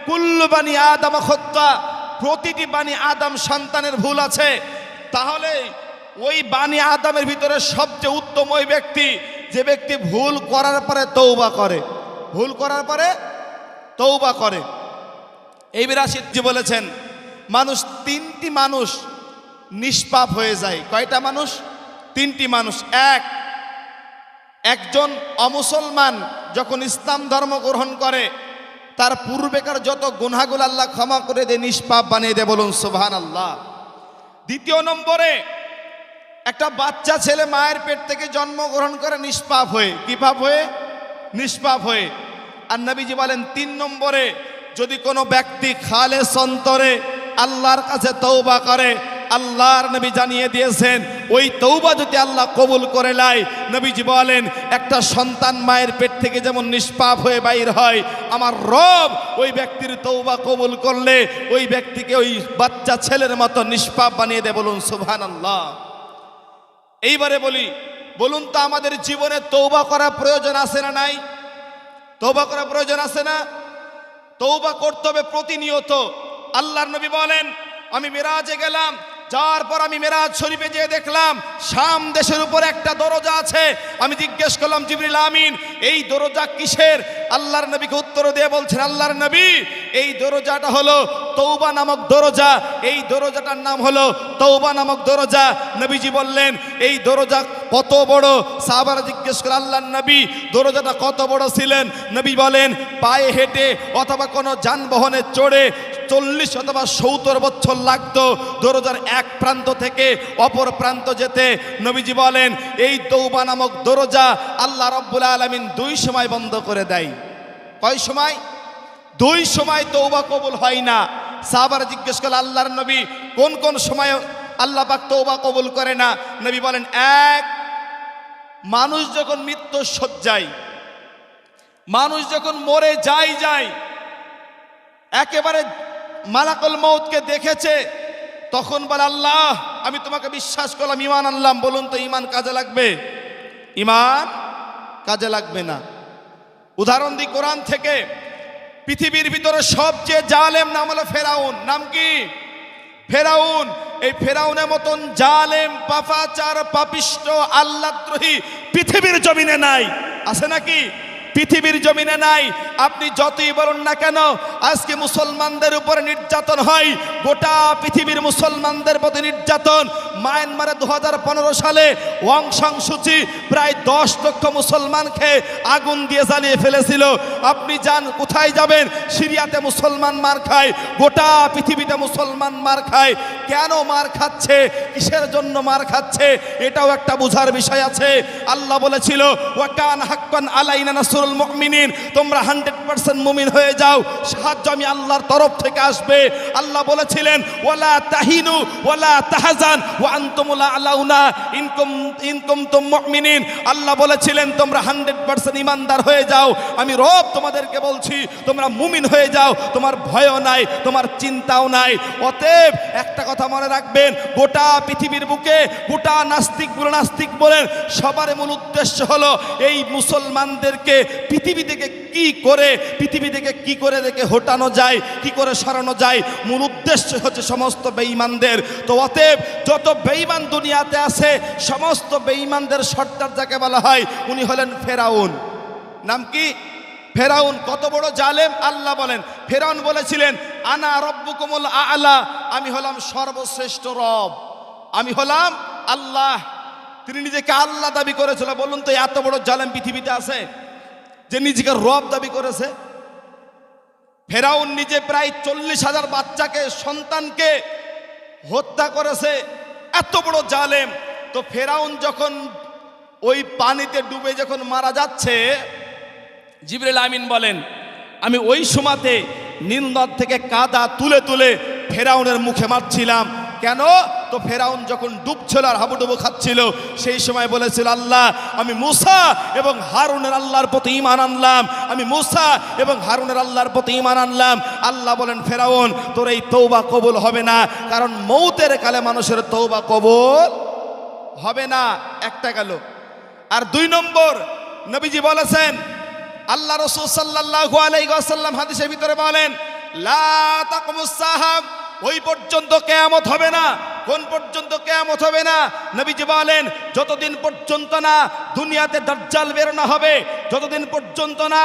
কুল্লু বানি আদম খত্তা, প্রতিটি বানি আদম সন্তানের ভুল আছে। তাহলে ওই বানি আদমের ভিতরে সবচেয়ে উত্তম ওই ব্যক্তি যে ব্যক্তি ভুল করার পরে তওবা করে, ভুল করার পরে তওবা করে। এই বিরাশিদজি বলেছেন মানুষ, তিনটি মানুষ নিষ্পাপ হয়ে যায়। কয়টা মানুষ? তিনটি মানুষ। একজন অমুসলমান যখন ইসলাম ধর্ম গ্রহণ করে তার পূর্বেকার যত গুনাহগুলো আল্লাহ ক্ষমা করে দেয়, নিষ্পাপ বানিয়ে দেয়, বলুন সুবহানাল্লাহ। দ্বিতীয় নম্বরে একটা বাচ্চা ছেলে মায়ের পেট থেকে জন্মগ্রহণ করে নিষ্পাপ হয়ে, কি পাপ হয়ে? নিষ্পাপ হয়ে। আর নবীজি বলেন 3 নম্বরে যদি কোনো ব্যক্তি খালেস অন্তরে আল্লাহর কাছে তওবা করে, আল্লাহর নবী জানিয়ে দিয়েছেন ওই তওবা যদি আল্লাহ কবুল করে নেয়, নবীজি বলেন একটা সন্তান মায়ের পেট থেকে যেমন নিষ্পাপ হয়ে বাইর হয়, আমার রব ওই ব্যক্তির তওবা কবুল করলে ওই ব্যক্তিকে ওই বাচ্চা ছেলের মতো নিষ্পাপ বানিয়ে দেয়, বলুন সুবহানাল্লাহ। এইবারে বলুন তো আমাদের জীবনে তওবা করা প্রয়োজন আছে না নাই? তওবা করা প্রয়োজন আছে না? তওবা করতে হবে প্রতিনিয়ত। আল্লাহর নবী বলেন আমি মেরাজে গেলাম, যাওয়ার পর আমি মেরাজ শরীফে যেয়ে দেখলাম শাম দেশের উপর একটা দরজা আছে। আমি জিজ্ঞেস করলাম জিবরিল আমিন এই দরজা কিসের? আল্লাহর নবীকে উত্তর দিয়ে বলছেন আল্লাহর নবী এই দরজাটা হলো তওবা নামক দরজা, এই দরজাটার নাম হলো তওবা নামক দরজা। নবীজি বললেন এই দরজা কত বড়? সাহাবারা জিজ্ঞেস করে আল্লাহর নবী দরজাটা কত বড় ছিলেন? নবী বলেন পায়ে হেঁটে অথবা কোনো যানবাহনে চড়ে 40 অথবা 70 বছর লাগতো দরজার এক প্রান্ত থেকে অপর প্রান্ত যেতে। নবীজি বলেন এই তওবা নামক দরজা আল্লাহ রাব্বুল আলামিন 2 সময় বন্ধ করে দেয়। কয় সময়? 2 সময় তওবা কবুল হয় না। সাহাবারা জিজ্ঞেস করল আল্লাহর নবী কোন কোন সময় আল্লাহ পাক তওবা কবুল করে না? নবী বলেন এক, মানুষ যখন মৃত্যুর শয্যায়, মানুষ যখন মরে যায় একেবারে মালাকুল মউতকে দেখেছে, তখন বলে আল্লাহ আমি তোমাকে বিশ্বাস করলাম, ঈমান আনলাম। বলুন তো ঈমান কাজে লাগবে? ঈমান কাজে লাগবে না। উদাহরণ দিই কোরআন থেকে। পৃথিবীর ভিতরে সবচেয়ে জালেম নাম হলো ফেরাউন। নাম কি? ফেরাউন। এই ফেরাউনের মতন জালেম, পাপাচার, পাপিষ্ট, আল্লাহদ্রোহী পৃথিবীর জমিনে নাই। আছে নাকি? পৃথিবীর জমিনে নাই। আপনি যতই বলুন না কেন আজকে মুসলমানদের উপরে নির্যাতন হয়, গোটা পৃথিবীর মুসলমানদের প্রতি নির্যাতন। মায়ানমারে 2015 সালে অং সান সু চি প্রায় 10 লক্ষ মুসলমানকে আগুন দিয়ে জ্বালিয়ে ফেলেছিল। আপনি যান, কোথায় যাবেন? সিরিয়াতে মুসলমান মার খায়, গোটা পৃথিবীতে মুসলমান মার খায়। কেন মার খাচ্ছে? কিসের জন্য মার খাচ্ছে? এটাও একটা বোঝার বিষয় আছে। আল্লাহ বলেছিল ওয়া কান হাক্কান আলাইনা নাসরুল মুমিনিন, তোমরা 100% মুমিন হয়ে যাও, সাহায্য আমি আল্লাহর তরফ থেকে আসবে। আল্লাহ বলেছিলেন ওয়ালা তাহিনু ওয়ালা তাহজান ওয়া আনতুমুল আলাউনা ইন কুনতুম মুমিনিন। আল্লাহ বলেছিলেন তোমরা 100% ঈমানদার হয়ে যাও, আমি রব তোমাদেরকে বলছি তোমরা মুমিন হয়ে যাও, তোমার ভয়ও নাই, তোমার চিন্তাও নাই। অতএব একটা কথা মনে রাখবেন, গোটা পৃথিবীর বুকে গোটা নাস্তিক বলেন সবার মূল উদ্দেশ্য হলো এই মুসলমানদেরকে পৃথিবী থেকে কি করে রেখে হটানো যায়, কি করে সরানো যায়। মূল উদ্দেশ্য হচ্ছে সমস্ত বেঈমানদের। তো অতএব যত বেঈমান দুনিয়াতে আছে সমস্ত বেঈমানদের সর্দার যাকে বলা হয় উনি হলেন ফেরাউন। নাম কি? ফেরাউন। কত বড় জালেম আল্লাহ বলেন। ফেরাউন বলেছিলেন আনা রব্বুকুমুল আ'লা, আমি হলাম সর্বশ্রেষ্ঠ রব, আমি হলাম আল্লাহ। তিনি নিজেকে আল্লাহ দাবি করেছিল। বলুন তো এত বড় জালেম পৃথিবীতে আছে যে নিজেকে রব দাবি করেছে? ফেরাউন নিজে প্রায় 40,000 বাচ্চাকে, সন্তানকে হত্যা করেছে। এত বড় জালেম। তো ফেরাউন যখন ওই পানিতে ডুবে যখন মারা যাচ্ছে, জিবরিল আমিন বলেন আমি ওই সময়তে নীল নদ থেকে কাদা তুলে তুলে ফেরাউনের মুখে মারছিলাম। কেন? তো ফেরাউন যখন ডুবছিল আর হাবুডুবু খাচ্ছিল, সেই সময় বলেছিল আল্লাহ আমি মুসা এবং হারুনের আল্লাহর প্রতি ঈমান আনলাম, আমি মুসা এবং হারুনের আল্লাহর প্রতি ঈমান আনলাম। আল্লাহ বলেন ফেরাউন তোর এই তওবা কবুল হবে না, কারণ মৌতের কালে মানুষের তওবা কবুল হবে না। একটা গেল। আর 2 নম্বর নবীজি বলেছেন, আল্লাহ রাসূল সাল্লাল্লাহু আলাইহি ওয়াসাল্লাম হাদিসের ভিতরে বলেন লা তাকুমুস সাহাব, ওই পর্যন্ত কিয়ামত হবে না। কোন পর্যন্ত কিয়ামত হবে না? নবীজি বলেন যতদিন পর্যন্ত না দুনিয়াতে দাজ্জাল বের না হবে, যতদিন পর্যন্ত না